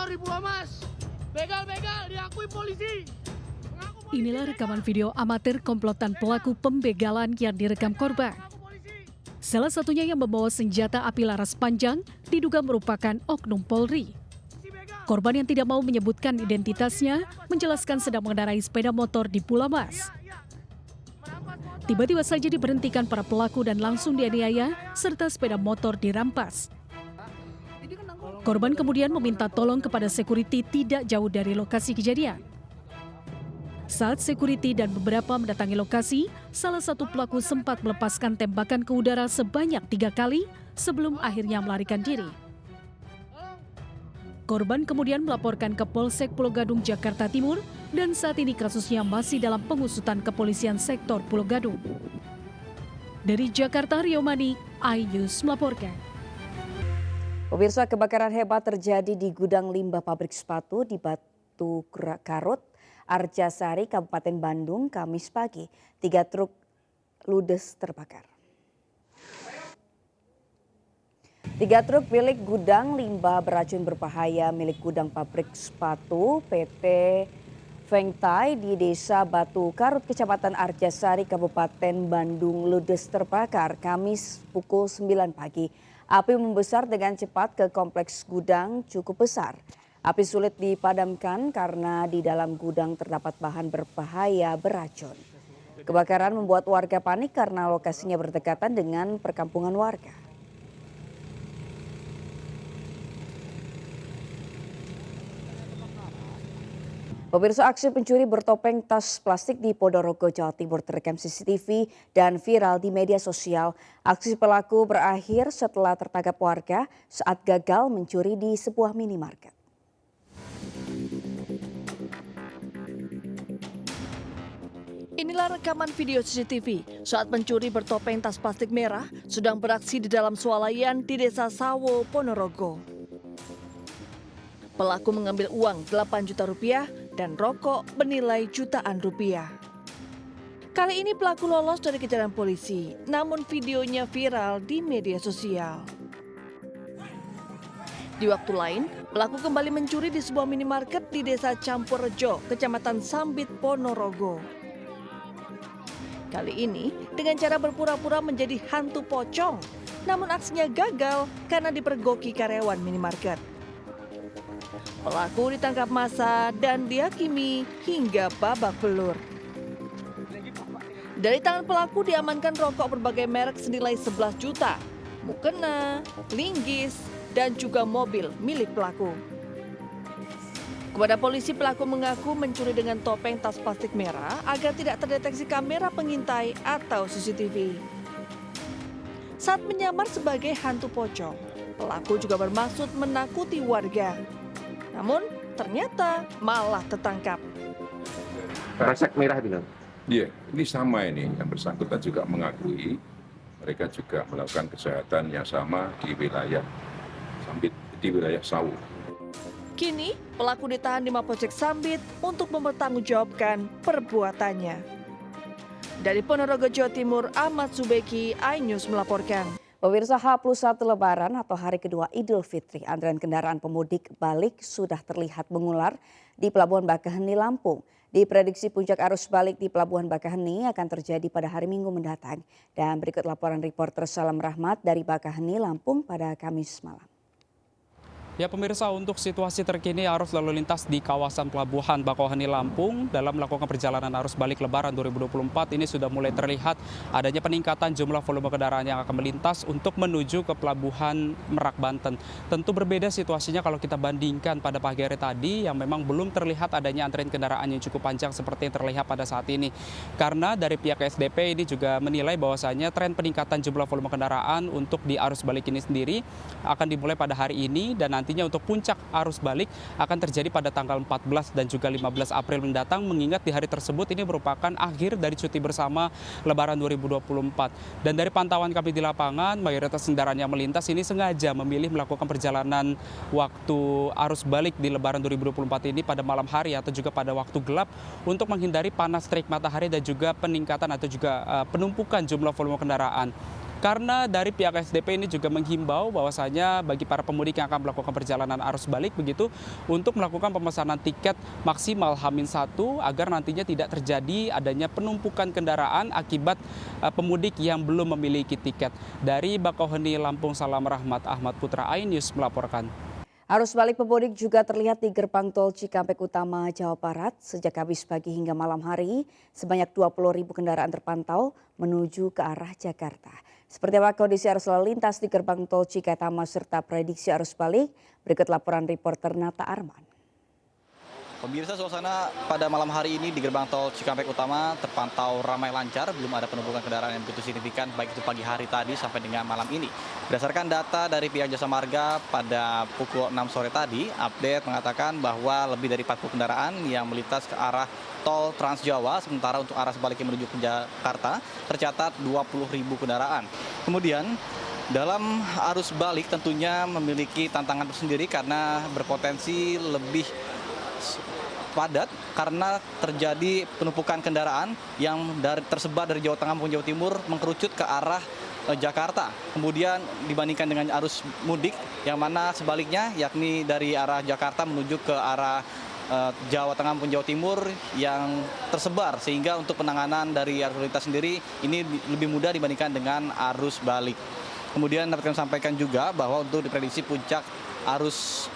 motor di Pulau Mas. Begal-begal diakui polisi. Inilah rekaman video amatir komplotan pelaku pembegalan yang direkam korban. Salah satunya yang membawa senjata api laras panjang diduga merupakan oknum Polri. Korban yang tidak mau menyebutkan identitasnya menjelaskan sedang mengendarai sepeda motor di Pulau Mas. Tiba-tiba saja diberhentikan para pelaku dan langsung dianiaya serta sepeda motor dirampas. Korban kemudian meminta tolong kepada security tidak jauh dari lokasi kejadian. Saat security dan beberapa mendatangi lokasi, salah satu pelaku sempat melepaskan tembakan ke udara sebanyak 3 kali sebelum akhirnya melarikan diri. Korban kemudian melaporkan ke Polsek Pulau Gadung, Jakarta Timur, dan saat ini kasusnya masih dalam pengusutan kepolisian sektor Pulau Gadung. Dari Jakarta, Rio Mani, iNews melaporkan. Pemirsa, kebakaran hebat terjadi di gudang limbah pabrik sepatu di Batu Karut, Arjasari, Kabupaten Bandung, Kamis pagi. 3 truk ludes terbakar. 3 truk milik gudang limbah beracun berbahaya milik gudang pabrik sepatu PT Fengtai di Desa Batu Karut, Kecamatan Arjasari, Kabupaten Bandung ludes terbakar Kamis pukul 9 pagi. Api membesar dengan cepat ke kompleks gudang cukup besar. Api sulit dipadamkan karena di dalam gudang terdapat bahan berbahaya beracun. Kebakaran membuat warga panik karena lokasinya berdekatan dengan perkampungan warga. Pemirsa, aksi pencuri bertopeng tas plastik di Ponorogo, Jawa Timur terekam CCTV dan viral di media sosial. Aksi pelaku berakhir setelah tertangkap warga saat gagal mencuri di sebuah minimarket. Inilah rekaman video CCTV saat pencuri bertopeng tas plastik merah sedang beraksi di dalam swalayan di Desa Sawo, Ponorogo. Pelaku mengambil uang 8 juta rupiah dan rokok bernilai jutaan rupiah. Kali ini pelaku lolos dari kejaran polisi, namun videonya viral di media sosial. Di waktu lain, pelaku kembali mencuri di sebuah minimarket di Desa Campurrejo, Kecamatan Sambit, Ponorogo. Kali ini dengan cara berpura-pura menjadi hantu pocong, namun aksinya gagal karena dipergoki karyawan minimarket. Pelaku ditangkap massa dan dihakimi hingga babak belur. Dari tangan pelaku diamankan rokok berbagai merek senilai 11 juta, mukena, linggis, dan juga mobil milik pelaku. Kepada polisi, pelaku mengaku mencuri dengan topeng tas plastik merah agar tidak terdeteksi kamera pengintai atau CCTV. Saat menyamar sebagai hantu pocong, pelaku juga bermaksud menakuti warga. Namun ternyata malah tertangkap. Resek merah bilang. Iya, ini sama ini yang bersangkutan juga mengakui mereka juga melakukan kejahatan yang sama di wilayah Sambit, di wilayah Sawu. Kini pelaku ditahan di Mapolsek Sambit untuk mempertanggungjawabkan perbuatannya. Dari Ponorogo, Jawa Timur, Ahmad Subeki, iNews melaporkan. Pemirsa, H+1 Lebaran atau hari kedua Idul Fitri, antrean kendaraan pemudik balik sudah terlihat mengular di Pelabuhan Bakaheni, Lampung. Diprediksi puncak arus balik di Pelabuhan Bakaheni akan terjadi pada hari Minggu mendatang. Dan berikut laporan reporter Salam Rahmat dari Bakaheni, Lampung pada Kamis malam. Ya pemirsa, untuk situasi terkini arus lalu lintas di kawasan Pelabuhan Bakauheni Lampung dalam melakukan perjalanan arus balik Lebaran 2024 ini sudah mulai terlihat adanya peningkatan jumlah volume kendaraan yang akan melintas untuk menuju ke Pelabuhan Merak, Banten. Tentu berbeda situasinya kalau kita bandingkan pada pagi hari tadi yang memang belum terlihat adanya antrean kendaraan yang cukup panjang seperti yang terlihat pada saat ini. Karena dari pihak SDP ini juga menilai bahwasanya tren peningkatan jumlah volume kendaraan untuk di arus balik ini sendiri akan dimulai pada hari ini dan nantinya untuk puncak arus balik akan terjadi pada tanggal 14 dan juga 15 April mendatang, mengingat di hari tersebut ini merupakan akhir dari cuti bersama Lebaran 2024. Dan dari pantauan kami di lapangan, mayoritas kendaraan yang melintas ini sengaja memilih melakukan perjalanan waktu arus balik di Lebaran 2024 ini pada malam hari atau juga pada waktu gelap untuk menghindari panas terik matahari dan juga peningkatan atau juga penumpukan jumlah volume kendaraan. Karena dari pihak SDP ini juga menghimbau bahwasanya bagi para pemudik yang akan melakukan perjalanan arus balik begitu untuk melakukan pemesanan tiket maksimal H-1 agar nantinya tidak terjadi adanya penumpukan kendaraan akibat pemudik yang belum memiliki tiket. Dari Bakauheni, Lampung, Salam Rahmat, Ahmad Putra, iNews melaporkan. Arus balik pemudik juga terlihat di gerbang tol Cikampek Utama, Jawa Barat. Sejak habis pagi hingga malam hari, sebanyak 20.000 kendaraan terpantau menuju ke arah Jakarta. Seperti apa kondisi arus lalu lintas di gerbang tol Cikatama serta prediksi arus balik? Berikut laporan reporter Nata Arman. Pemirsa, suasana pada malam hari ini di gerbang tol Cikampek Utama terpantau ramai lancar, belum ada penumpukan kendaraan yang begitu signifikan baik itu pagi hari tadi sampai dengan malam ini. Berdasarkan data dari pihak Jasa Marga pada pukul 6 sore tadi, update mengatakan bahwa lebih dari 40 kendaraan yang melintas ke arah tol Trans Jawa, sementara untuk arah sebaliknya menuju ke Jakarta tercatat 20.000 kendaraan. Kemudian dalam arus balik tentunya memiliki tantangan tersendiri karena berpotensi lebih padat karena terjadi penumpukan kendaraan yang tersebar dari Jawa Tengah maupun Jawa Timur mengkerucut ke arah Jakarta. Kemudian dibandingkan dengan arus mudik yang mana sebaliknya yakni dari arah Jakarta menuju ke arah Jawa Tengah maupun Jawa Timur yang tersebar, sehingga untuk penanganan dari arus lalu lintas sendiri ini lebih mudah dibandingkan dengan arus balik. Kemudian dapat kami sampaikan juga bahwa untuk diprediksi puncak arus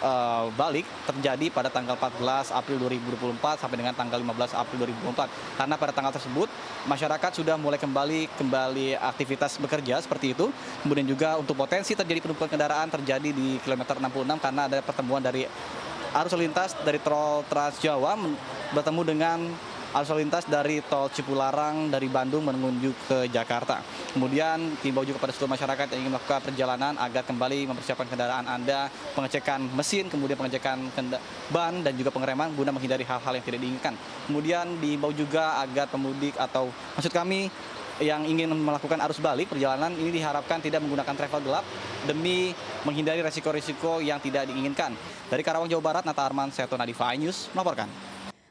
balik terjadi pada tanggal 14 April 2024 sampai dengan tanggal 15 April 2024. Karena pada tanggal tersebut masyarakat sudah mulai kembali aktivitas bekerja seperti itu. Kemudian juga untuk potensi terjadi penumpukan kendaraan terjadi di kilometer 66 karena ada pertemuan dari arus lalu lintas dari tol Trans Jawa bertemu dengan arus lalu lintas dari tol Cipularang dari Bandung menuju ke Jakarta. Kemudian diimbau juga pada seluruh masyarakat yang ingin melakukan perjalanan agar kembali mempersiapkan kendaraan Anda, pengecekan mesin, kemudian pengecekan ban dan juga pengereman guna menghindari hal-hal yang tidak diinginkan. Kemudian diimbau juga agar pemudik atau maksud kami yang ingin melakukan arus balik perjalanan ini diharapkan tidak menggunakan travel gelap demi menghindari resiko-risiko yang tidak diinginkan. Dari Karawang, Jawa Barat, Nata Arman, Seto Nadifa, iNews melaporkan.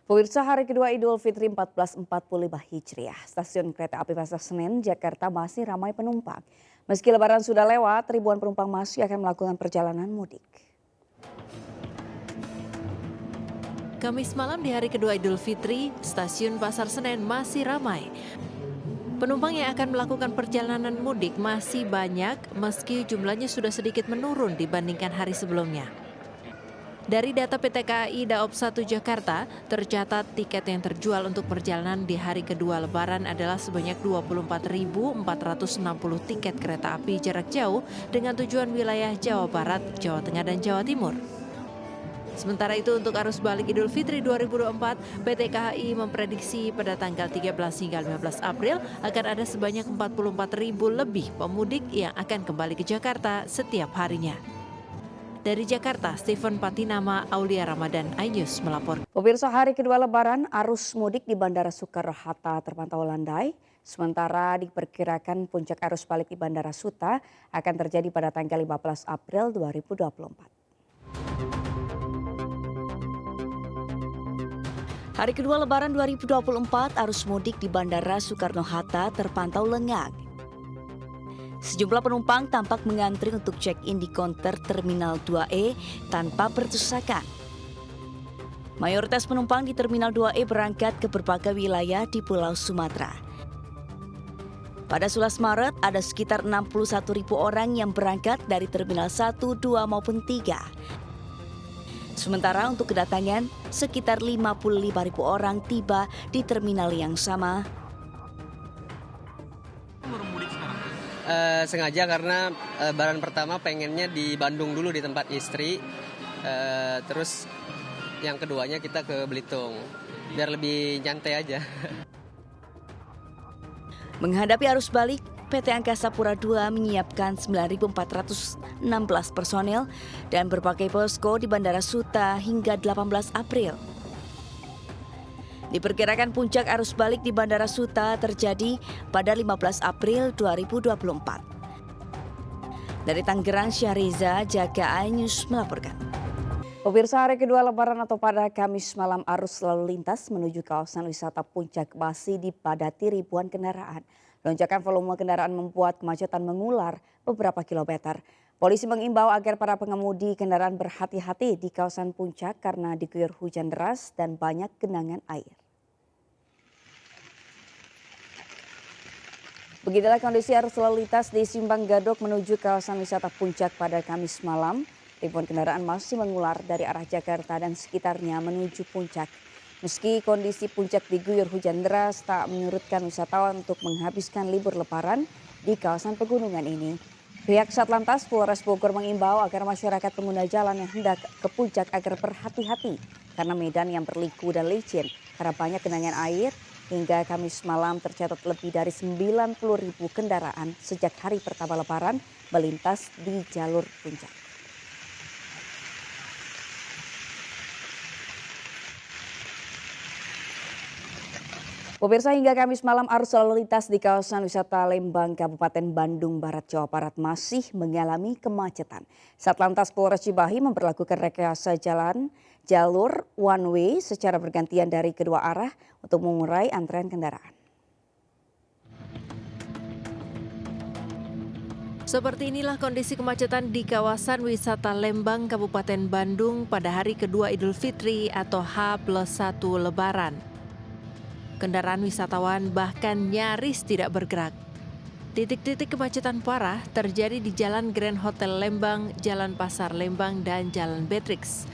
Pemirsa, hari kedua Idul Fitri 1445 Hijriah, stasiun kereta api Pasar Senen, Jakarta masih ramai penumpang. Meski lebaran sudah lewat, ribuan penumpang masih akan melakukan perjalanan mudik. Kamis malam di hari kedua Idul Fitri, stasiun Pasar Senen masih ramai. Penumpang yang akan melakukan perjalanan mudik masih banyak meski jumlahnya sudah sedikit menurun dibandingkan hari sebelumnya. Dari data PT KAI Daop 1 Jakarta, tercatat tiket yang terjual untuk perjalanan di hari kedua Lebaran adalah sebanyak 24.460 tiket kereta api jarak jauh dengan tujuan wilayah Jawa Barat, Jawa Tengah, dan Jawa Timur. Sementara itu untuk arus balik Idul Fitri 2024, PT KAI memprediksi pada tanggal 13 hingga 15 April akan ada sebanyak 44.000 lebih pemudik yang akan kembali ke Jakarta setiap harinya. Dari Jakarta, Stephen Patinama, Aulia Ramadan, iNews melapor. Pemirsa, hari kedua Lebaran, arus mudik di Bandara Soekarno-Hatta terpantau landai. Sementara diperkirakan puncak arus balik di Bandara Suta akan terjadi pada tanggal 15 April 2024. Hari kedua Lebaran 2024, arus mudik di Bandara Soekarno-Hatta terpantau lengang. Sejumlah penumpang tampak mengantri untuk check-in di konter Terminal 2E tanpa berdesakan. Mayoritas penumpang di Terminal 2E berangkat ke berbagai wilayah di Pulau Sumatera. Pada 11 Maret, ada sekitar 61.000 orang yang berangkat dari Terminal 1, 2 maupun 3. Sementara untuk kedatangan, sekitar 55.000 orang tiba di terminal yang sama. Sengaja karena lebaran pertama pengennya di Bandung dulu di tempat istri, terus yang keduanya kita ke Belitung biar lebih nyantai aja. Menghadapi arus balik, PT Angkasa Pura II menyiapkan 9.416 personel dan berbagai posko di Bandara Suta hingga 18 April. Diperkirakan puncak arus balik di Bandara Suta terjadi pada 15 April 2024. Dari Tangerang, Syahriza, Jaga, iNews melaporkan. Pemirsa, hari kedua Lebaran atau pada Kamis malam, arus lalu lintas menuju kawasan wisata Puncak masih dipadati ribuan kendaraan. Lonjakan volume kendaraan membuat kemacetan mengular beberapa kilometer. Polisi mengimbau agar para pengemudi kendaraan berhati-hati di kawasan puncak karena diguyur hujan deras dan banyak genangan air. Beginilah kondisi arus lalu lintas di Simpang Gadok menuju kawasan wisata puncak pada Kamis malam. Ribuan kendaraan masih mengular dari arah Jakarta dan sekitarnya menuju puncak. Meski kondisi puncak diguyur hujan deras, tak menyurutkan wisatawan untuk menghabiskan libur lebaran di kawasan pegunungan ini. Pihak Satlantas Polres Bogor mengimbau agar masyarakat pengguna jalan yang hendak ke puncak agar berhati-hati karena medan yang berliku dan licin karena banyak genangan air. Hingga Kamis malam tercatat lebih dari 90.000 kendaraan sejak hari pertama lebaran melintas di jalur puncak. Pemirsa, hingga Kamis malam arus lalu lintas di kawasan wisata Lembang, Kabupaten Bandung Barat, Jawa Barat masih mengalami kemacetan. Satlantas Polres Cimahi memperlakukan rekayasa jalur one way secara bergantian dari kedua arah untuk mengurai antrean kendaraan. Seperti inilah kondisi kemacetan di kawasan wisata Lembang, Kabupaten Bandung pada hari kedua Idul Fitri atau H+1 Lebaran. Kendaraan wisatawan bahkan nyaris tidak bergerak. Titik-titik kemacetan parah terjadi di Jalan Grand Hotel Lembang, Jalan Pasar Lembang, dan Jalan Beatrix.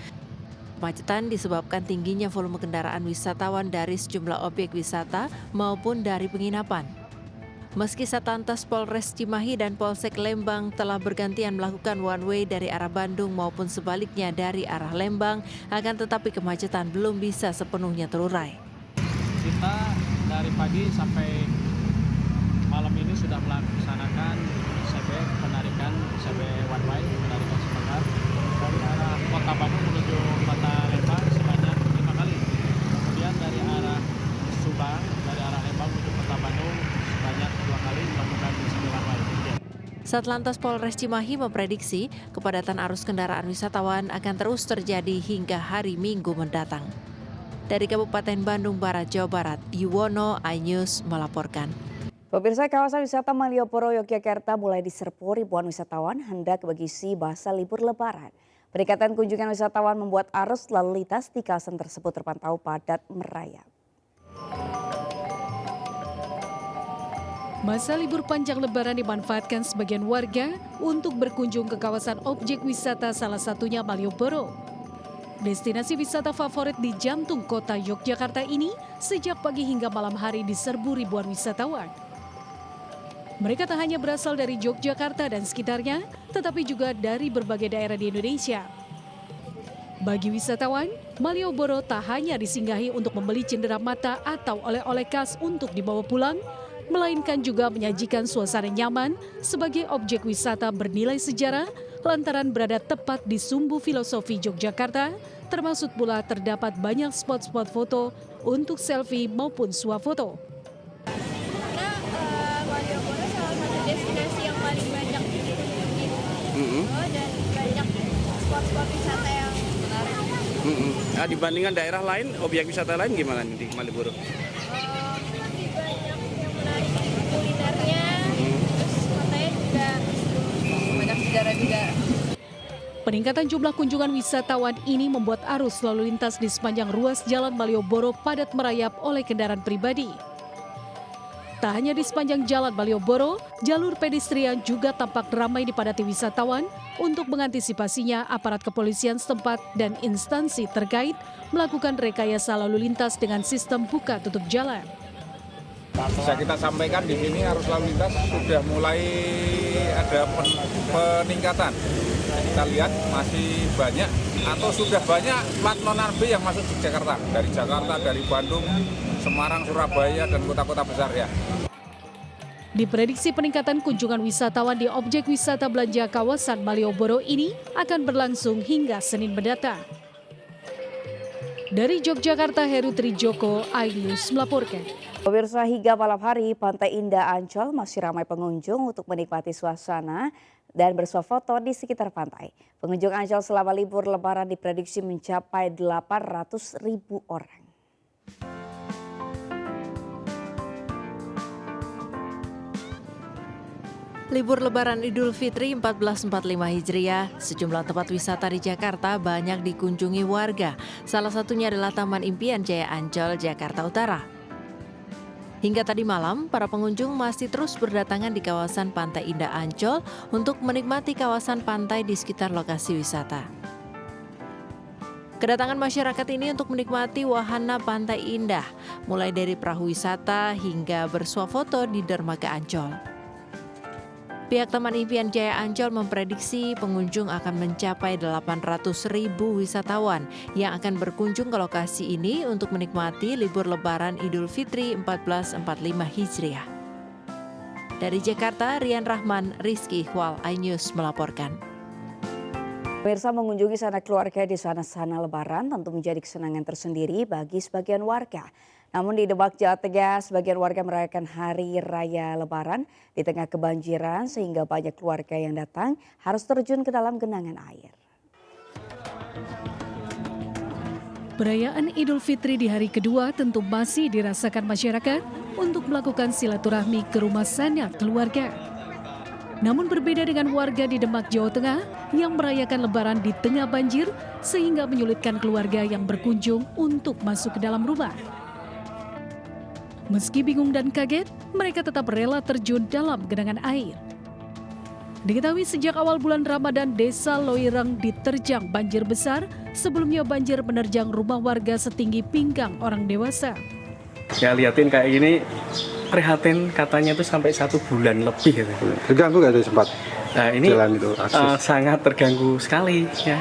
Kemacetan disebabkan tingginya volume kendaraan wisatawan dari sejumlah objek wisata maupun dari penginapan. Meski Satlantas Polres Cimahi dan Polsek Lembang telah bergantian melakukan one way dari arah Bandung maupun sebaliknya dari arah Lembang, akan tetapi kemacetan belum bisa sepenuhnya terurai. Kita dari pagi sampai malam ini sudah melaksanakan CB penarikan CB one way, penarikan sebentar dari arah Kota Bandung menuju Kota Lembang sebanyak 5 kali. Kemudian dari arah Subang, dari arah Lembang menuju Kota Bandung sebanyak 2 kali melakukan CB one way. Satlantas Polres Cimahi memprediksi kepadatan arus kendaraan wisatawan akan terus terjadi hingga hari Minggu mendatang. Dari Kabupaten Bandung Barat, Jawa Barat, Yuwono, iNews melaporkan. Pemirsa, kawasan wisata Malioboro, Yogyakarta mulai diserbu ribuan wisatawan hendak mengisi masa libur lebaran. Peningkatan kunjungan wisatawan membuat arus lalu lintas di kawasan tersebut terpantau padat merayap. Masa libur panjang lebaran dimanfaatkan sebagian warga untuk berkunjung ke kawasan objek wisata, salah satunya Malioboro. Destinasi wisata favorit di jantung kota Yogyakarta ini sejak pagi hingga malam hari diserbu ribuan wisatawan. Mereka tak hanya berasal dari Yogyakarta dan sekitarnya, tetapi juga dari berbagai daerah di Indonesia. Bagi wisatawan, Malioboro tak hanya disinggahi untuk membeli cindera mata atau oleh-oleh khas untuk dibawa pulang, melainkan juga menyajikan suasana nyaman sebagai objek wisata bernilai sejarah lantaran berada tepat di sumbu filosofi Yogyakarta, termasuk pula terdapat banyak spot-spot foto untuk selfie maupun swafoto. Karena Malioboro salah satu destinasi yang paling banyak dan banyak spot-spot wisata yang menarik. Nah, dibandingkan daerah lain, objek wisata lain gimana nih di Malioboro? Lebih banyak yang menarik kulinernya, terus kotanya juga banyak sejarah juga. Peningkatan jumlah kunjungan wisatawan ini membuat arus lalu lintas di sepanjang ruas Jalan Malioboro padat merayap oleh kendaraan pribadi. Tak hanya di sepanjang Jalan Malioboro, jalur pedestrian juga tampak ramai dipadati wisatawan. Untuk mengantisipasinya, aparat kepolisian setempat dan instansi terkait melakukan rekayasa lalu lintas dengan sistem buka tutup jalan. Bisa kita sampaikan di sini arus lalu lintas sudah mulai ada peningkatan. Kita lihat masih banyak atau sudah banyak plat non-RB yang masuk ke Jakarta. Dari Jakarta, dari Bandung, Semarang, Surabaya, dan kota-kota besar ya. Diprediksi peningkatan kunjungan wisatawan di objek wisata belanja kawasan Malioboro ini akan berlangsung hingga Senin mendatang. Dari Yogyakarta, Heru Trijoko, iNews melaporkan. Pemirsa, hingga malam hari, Pantai Indah Ancol masih ramai pengunjung untuk menikmati suasana dan bersuah foto di sekitar pantai. Pengunjung Ancol selama libur lebaran diprediksi mencapai 800.000 orang. Libur Lebaran Idul Fitri 1445 Hijriah, sejumlah tempat wisata di Jakarta banyak dikunjungi warga. Salah satunya adalah Taman Impian Jaya Ancol, Jakarta Utara. Hingga tadi malam, para pengunjung masih terus berdatangan di kawasan Pantai Indah Ancol untuk menikmati kawasan pantai di sekitar lokasi wisata. Kedatangan masyarakat ini untuk menikmati wahana Pantai Indah, mulai dari perahu wisata hingga bersuah foto di dermaga Ancol. Pihak Taman Impian Jaya Ancol memprediksi pengunjung akan mencapai 800.000 wisatawan yang akan berkunjung ke lokasi ini untuk menikmati libur Lebaran Idul Fitri 1445 Hijriah. Dari Jakarta, Rian Rahman, Rizky Ikhwal, iNews melaporkan. Pemirsa, mengunjungi sanak keluarga di sana-sana Lebaran tentu menjadi kesenangan tersendiri bagi sebagian warga. Namun di Demak, Jawa Tengah, sebagian warga merayakan Hari Raya Lebaran di tengah kebanjiran sehingga banyak keluarga yang datang harus terjun ke dalam genangan air. Perayaan Idul Fitri di hari kedua tentu masih dirasakan masyarakat untuk melakukan silaturahmi ke rumah sanak keluarga. Namun berbeda dengan warga di Demak, Jawa Tengah yang merayakan Lebaran di tengah banjir sehingga menyulitkan keluarga yang berkunjung untuk masuk ke dalam rumah. Meski bingung dan kaget, mereka tetap rela terjun dalam genangan air. Diketahui sejak awal bulan Ramadan, Desa Loireng diterjang banjir besar. Sebelumnya banjir menerjang rumah warga setinggi pinggang orang dewasa. Ya liatin kayak gini, prihatin katanya itu sampai 1 bulan lebih. Terganggu nggak tuh sempat? Nah ini jalan itu, sangat terganggu sekali ya.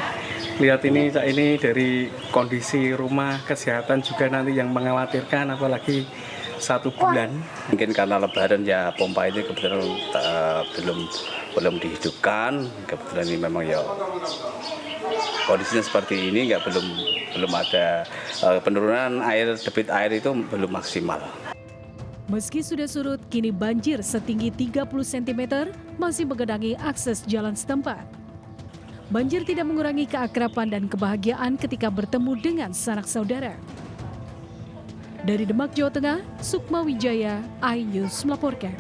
Lihat ini dari kondisi rumah, kesehatan juga nanti yang mengkhawatirkan, apalagi 1 bulan. Mungkin karena Lebaran ya pompa ini kebetulan belum dihidupkan. Kebetulan ini memang ya kondisinya seperti ini, belum ada penurunan air, debit air itu belum maksimal. Meski sudah surut, kini banjir setinggi 30 cm masih menggenangi akses jalan setempat. Banjir tidak mengurangi keakraban dan kebahagiaan ketika bertemu dengan sanak saudara. Dari Demak, Jawa Tengah, Sukma Wijaya, iNews melaporkan.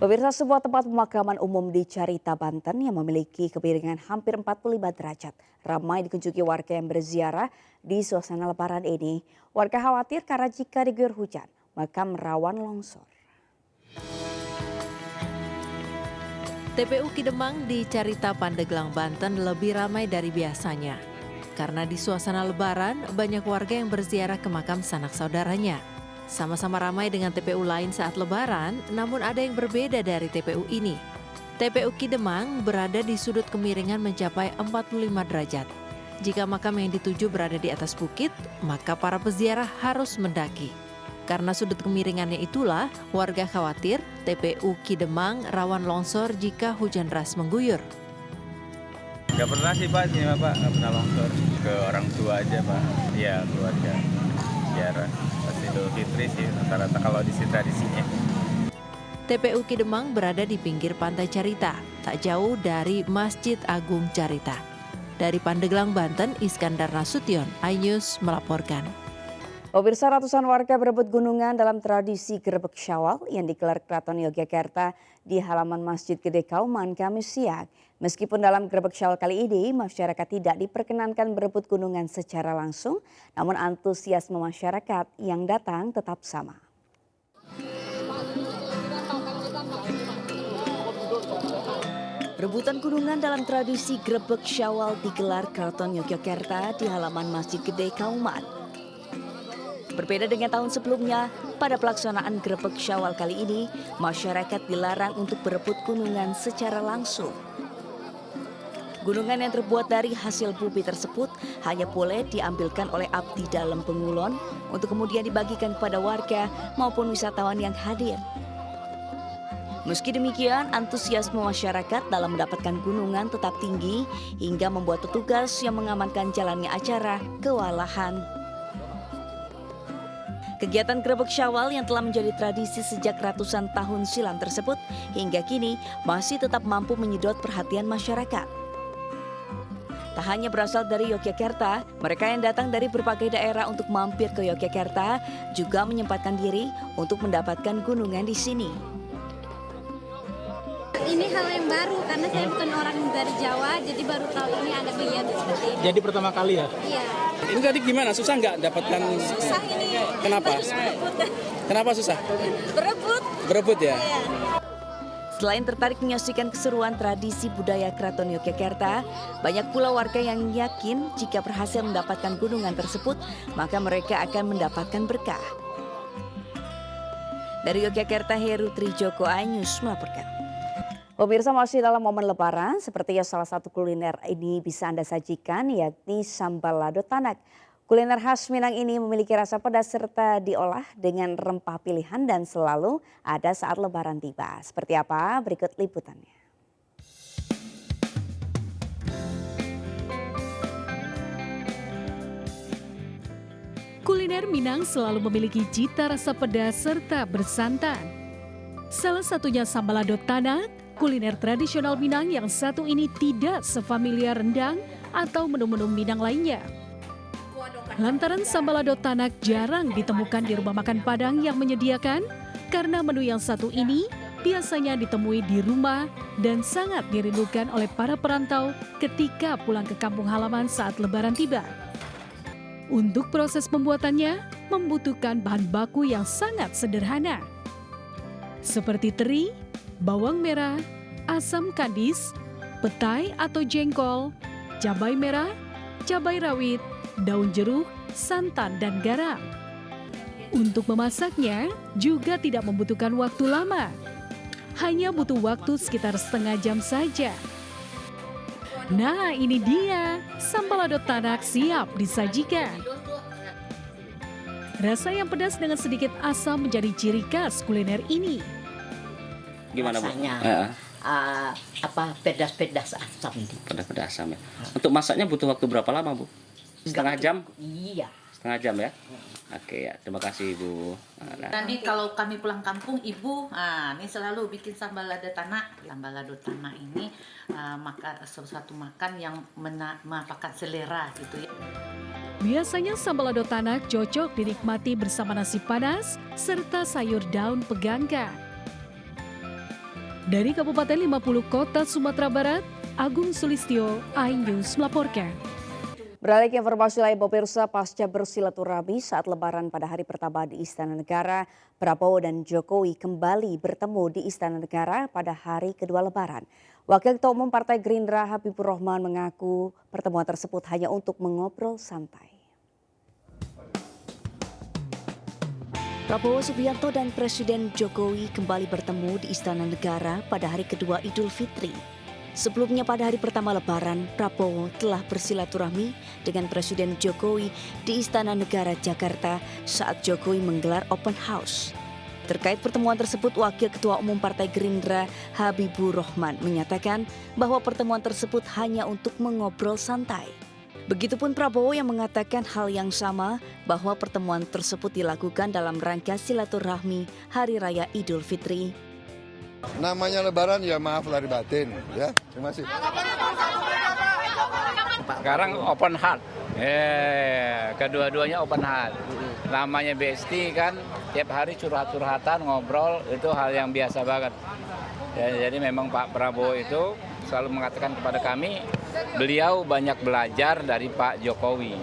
Pemirsa, sebuah tempat pemakaman umum di Carita, Banten yang memiliki kemiringan hampir 45 derajat ramai dikunjungi warga yang berziarah di suasana Lebaran ini. Warga khawatir karena jika diguyur hujan, makam rawan longsor. TPU Kidemang di Carita, Pandeglang, Banten lebih ramai dari biasanya. Karena di suasana Lebaran, banyak warga yang berziarah ke makam sanak saudaranya. Sama-sama ramai dengan TPU lain saat Lebaran, namun ada yang berbeda dari TPU ini. TPU Kidemang berada di sudut kemiringan mencapai 45 derajat. Jika makam yang dituju berada di atas bukit, maka para peziarah harus mendaki. Karena sudut kemiringannya itulah, warga khawatir TPU Kidemang rawan longsor jika hujan deras mengguyur. Gak pernah sih Pak, sini Pak, gak pernah longsor. Ke orang tua aja Pak, ya keluarga. Ziarah pas Idul Fitri sih, rata-rata kalau di sini tradisinya. TPU Kidemang berada di pinggir pantai Carita, tak jauh dari Masjid Agung Carita. Dari Pandeglang, Banten, Iskandar Nasution, iNews melaporkan. Pemirsa, ratusan warga berebut gunungan dalam tradisi Grebek Syawal yang digelar Keraton Yogyakarta di halaman Masjid Gede Kauman Kamis siang. Meskipun dalam Grebek Syawal kali ini masyarakat tidak diperkenankan berebut gunungan secara langsung, namun antusiasme masyarakat yang datang tetap sama. Rebutan gunungan dalam tradisi Grebek Syawal digelar Keraton Yogyakarta di halaman Masjid Gede Kauman. Berbeda dengan tahun sebelumnya, pada pelaksanaan Grebek Syawal kali ini, masyarakat dilarang untuk berebut gunungan secara langsung. Gunungan yang terbuat dari hasil bumi tersebut hanya boleh diambilkan oleh abdi dalam pengulon untuk kemudian dibagikan kepada warga maupun wisatawan yang hadir. Meski demikian, antusiasme masyarakat dalam mendapatkan gunungan tetap tinggi hingga membuat petugas yang mengamankan jalannya acara kewalahan. Kegiatan Grebek Syawal yang telah menjadi tradisi sejak ratusan tahun silam tersebut hingga kini masih tetap mampu menyedot perhatian masyarakat. Tak hanya berasal dari Yogyakarta, mereka yang datang dari berbagai daerah untuk mampir ke Yogyakarta juga menyempatkan diri untuk mendapatkan gunungan di sini. Ini hal yang baru karena saya bukan orang dari Jawa, jadi baru tahu ini ada kegiatan seperti ini. Jadi pertama kali ya? Iya. Ini tadi gimana? Susah nggak dapatkan? Susah ini. Kenapa? Kenapa susah? Berebut. Berebut ya? Iya. Selain tertarik menyaksikan keseruan tradisi budaya Keraton Yogyakarta, banyak pula warga yang yakin jika berhasil mendapatkan gunungan tersebut, maka mereka akan mendapatkan berkah. Dari Yogyakarta, Heru Trijoko Anyus melaporkan. Pemirsa, masih dalam momen Lebaran, sepertinya salah satu kuliner ini bisa Anda sajikan, yakni sambal lado tanak. Kuliner khas Minang ini memiliki rasa pedas serta diolah dengan rempah pilihan dan selalu ada saat Lebaran tiba. Seperti apa? Berikut liputannya. Kuliner Minang selalu memiliki cita rasa pedas serta bersantan. Salah satunya sambal lado tanak, kuliner tradisional Minang yang satu ini tidak sefamiliar rendang atau menu-menu Minang lainnya. Lantaran sambal lado tanak jarang ditemukan di rumah makan Padang yang menyediakan, karena menu yang satu ini biasanya ditemui di rumah dan sangat dirindukan oleh para perantau ketika pulang ke kampung halaman saat Lebaran tiba. Untuk proses pembuatannya membutuhkan bahan baku yang sangat sederhana, seperti teri, bawang merah, asam kandis, petai atau jengkol, cabai merah, cabai rawit, daun jeruk, santan, dan garam. Untuk memasaknya juga tidak membutuhkan waktu lama. Hanya butuh waktu sekitar setengah jam saja. Nah, ini dia, sambal lado tanak siap disajikan. Rasa yang pedas dengan sedikit asam menjadi ciri khas kuliner ini. Gimana, Bu? Pedas-pedas asam. Pedas-pedas asam ya. Untuk masaknya butuh waktu berapa lama, Bu? Setengah jam? Iya. Setengah jam ya? Oke ya, terima kasih Ibu. Nah, ini kalau kami pulang kampung, Ibu, ini selalu bikin sambal lado tanak. Sambal lado tanak ini suatu makan yang menampakkan selera gitu ya. Biasanya sambal lado tanak cocok dinikmati bersama nasi panas serta sayur daun pegangka. Dari Kabupaten 50 Kota Sumatera Barat, Agung Sulistyo, iNews melaporkan. Beralih ke informasi lain, pemirsa, pasca bersilaturahmi saat Lebaran pada hari pertama di Istana Negara, Prabowo dan Jokowi kembali bertemu di Istana Negara pada hari kedua Lebaran. Wakil Ketua Umum Partai Gerindra Habibur Rahman mengaku pertemuan tersebut hanya untuk mengobrol santai. Prabowo Subianto dan Presiden Jokowi kembali bertemu di Istana Negara pada hari kedua Idul Fitri. Sebelumnya pada hari pertama Lebaran, Prabowo telah bersilaturahmi dengan Presiden Jokowi di Istana Negara Jakarta saat Jokowi menggelar open house. Terkait pertemuan tersebut, Wakil Ketua Umum Partai Gerindra Habibur Rahman menyatakan bahwa pertemuan tersebut hanya untuk mengobrol santai. Begitupun Prabowo yang mengatakan hal yang sama, bahwa pertemuan tersebut dilakukan dalam rangka silaturahmi Hari Raya Idul Fitri. Namanya Lebaran ya maaf lahir batin ya. Terima kasih. Sekarang open heart. Kedua-duanya open heart. Namanya BST kan tiap hari curhat-curhatan, ngobrol, itu hal yang biasa banget. Ya, jadi memang Pak Prabowo itu selalu mengatakan kepada kami, beliau banyak belajar dari Pak Jokowi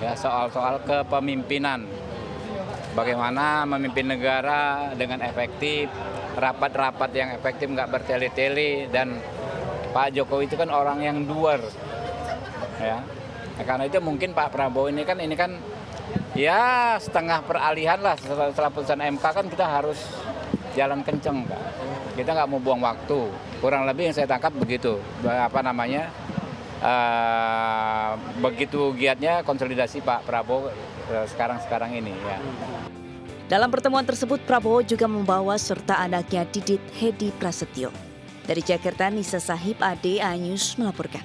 ya, soal-soal kepemimpinan. Bagaimana memimpin negara dengan efektif, rapat-rapat yang efektif, nggak bertele-tele, dan Pak Jokowi itu kan orang yang doer, ya. Nah, karena itu mungkin Pak Prabowo ini kan ya setengah peralihan lah setelah putusan MK kan kita harus jalan kenceng, Kak. Kita nggak mau buang waktu. Kurang lebih yang saya tangkap begitu. Begitu giatnya konsolidasi Pak Prabowo sekarang ini ya. Dalam pertemuan tersebut, Prabowo juga membawa serta anaknya Didit Hedi Prasetyo. Dari Jakarta, Nisa Sahib, AD, iNews melaporkan.